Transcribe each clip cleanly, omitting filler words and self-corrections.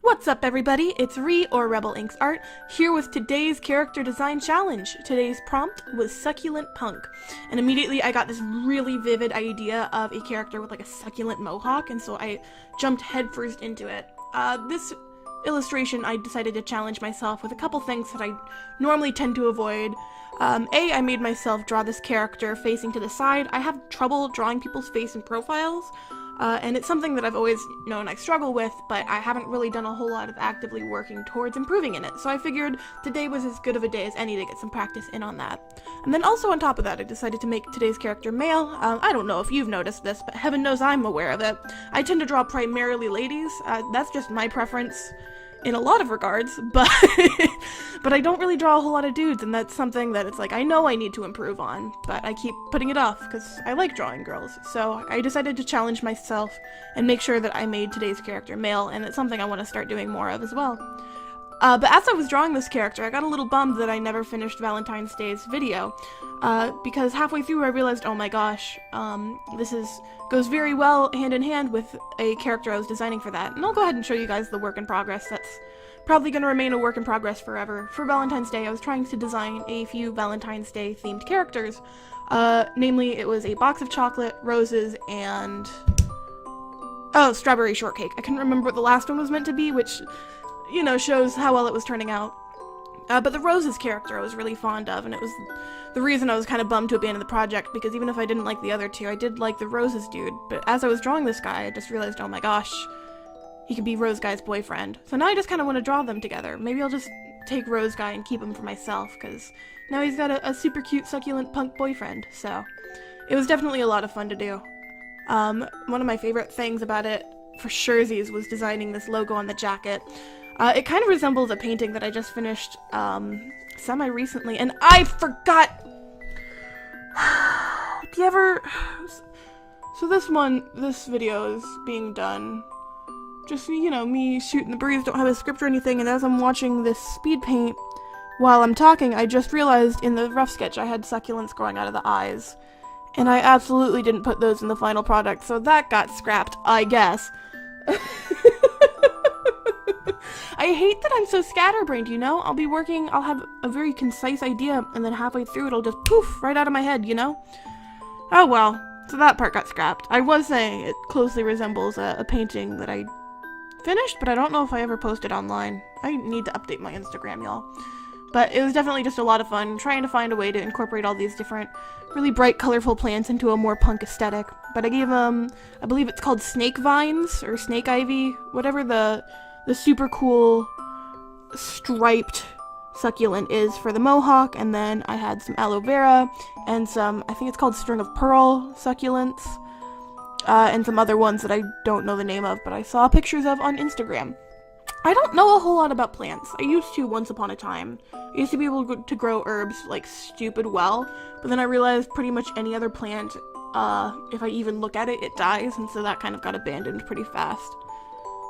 What's up, everybody? It's Ree, or Rebel Inks Art, here with today's character design challenge. Today's prompt was Succulent Punk, and immediately I got this really vivid idea of a character with like a succulent mohawk, and so I jumped headfirst into it. This illustration, I decided to challenge myself with a couple things that I normally tend to avoid. I made myself draw this character facing to the side. I have trouble drawing people's face in profiles. And it's something that I've always known I struggle with, but I haven't really done a whole lot of actively working towards improving in it. So I figured today was as good of a day as any to get some practice in on that. And then also on top of that, I decided to make today's character male. I don't know if you've noticed this, but heaven knows I'm aware of it. I tend to draw primarily ladies. That's just my preference in a lot of regards, but but I don't really draw a whole lot of dudes, and that's something that it's like I know I need to improve on, but I keep putting it off because I like drawing girls. So I decided to challenge myself and make sure that I made today's character male, and it's something I want to start doing more of as well. But as I was drawing this character, I got a little bummed that I never finished Valentine's Day's video, because halfway through I realized, oh my gosh, this goes very well hand in hand with a character I was designing for that. And I'll go ahead and show you guys the work in progress. That's probably going to remain a work in progress forever. For Valentine's Day, I was trying to design a few Valentine's Day themed characters. Namely, it was a box of chocolate, roses, and strawberry shortcake. I couldn't remember what the last one was meant to be, which, you know, shows how well it was turning out. But the roses character I was really fond of, and it was the reason I was kind of bummed to abandon the project, because even if I didn't like the other two, I did like the roses dude. But as I was drawing this guy, I just realized, oh my gosh, he could be Rose Guy's boyfriend. So now I just kind of want to draw them together. Maybe I'll just take Rose Guy and keep him for myself, because now he's got a super cute succulent punk boyfriend. So it was definitely a lot of fun to do. One of my favorite things about it, for surezies, was designing this logo on the jacket. It kind of resembles a painting that I just finished, semi-recently, and I forgot! Do you ever... So this video is being done, just, you know, me shooting the breeze, don't have a script or anything, and as I'm watching this speed paint while I'm talking, I just realized in the rough sketch I had succulents growing out of the eyes, and I absolutely didn't put those in the final product, so that got scrapped, I guess. I hate that I'm so scatterbrained, you know? I'll have a very concise idea, and then halfway through it'll just poof right out of my head, you know? Oh well, so that part got scrapped. I was saying it closely resembles a painting that I finished, but I don't know if I ever posted online. I need to update my Instagram, y'all. But it was definitely just a lot of fun, trying to find a way to incorporate all these different, really bright, colorful plants into a more punk aesthetic. But I gave them, I believe it's called snake vines, or snake ivy, whatever the super cool striped succulent is for the mohawk, and then I had some aloe vera, and some, I think it's called string of pearl succulents, and some other ones that I don't know the name of, but I saw pictures of on Instagram. I don't know a whole lot about plants. I used to once upon a time. I used to be able to grow herbs like stupid well, but then I realized pretty much any other plant, if I even look at it, it dies, and so that kind of got abandoned pretty fast.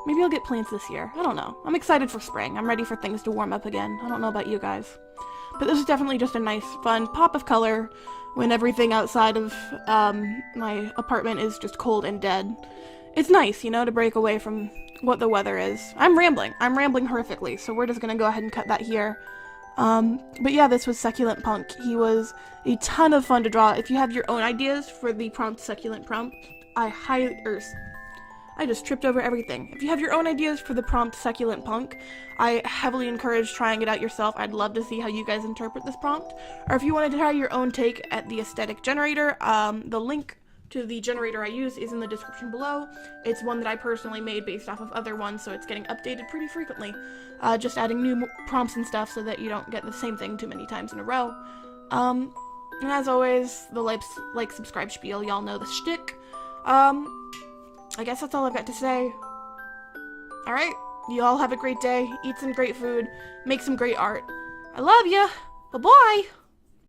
Maybe I'll get plants this year. I don't know. I'm excited for spring. I'm ready for things to warm up again. I don't know about you guys. But this is definitely just a nice, fun pop of color when everything outside of my apartment is just cold and dead. It's nice, you know, to break away from what the weather is. I'm rambling horrifically, so we're just gonna go ahead and cut that here. But yeah, this was Succulent Punk. He was a ton of fun to draw. If you have your own ideas for the Succulent prompt, I just tripped over everything. If you have your own ideas for the prompt Succulent Punk, I heavily encourage trying it out yourself. I'd love to see how you guys interpret this prompt. Or if you wanted to try your own take at the aesthetic generator, the link to the generator I use is in the description below. It's one that I personally made based off of other ones, so it's getting updated pretty frequently. Just adding new prompts and stuff so that you don't get the same thing too many times in a row. And as always, the like, subscribe spiel, y'all know the shtick. I guess that's all I've got to say. Alright, you all have a great day, eat some great food, make some great art. I love ya! Bye-bye!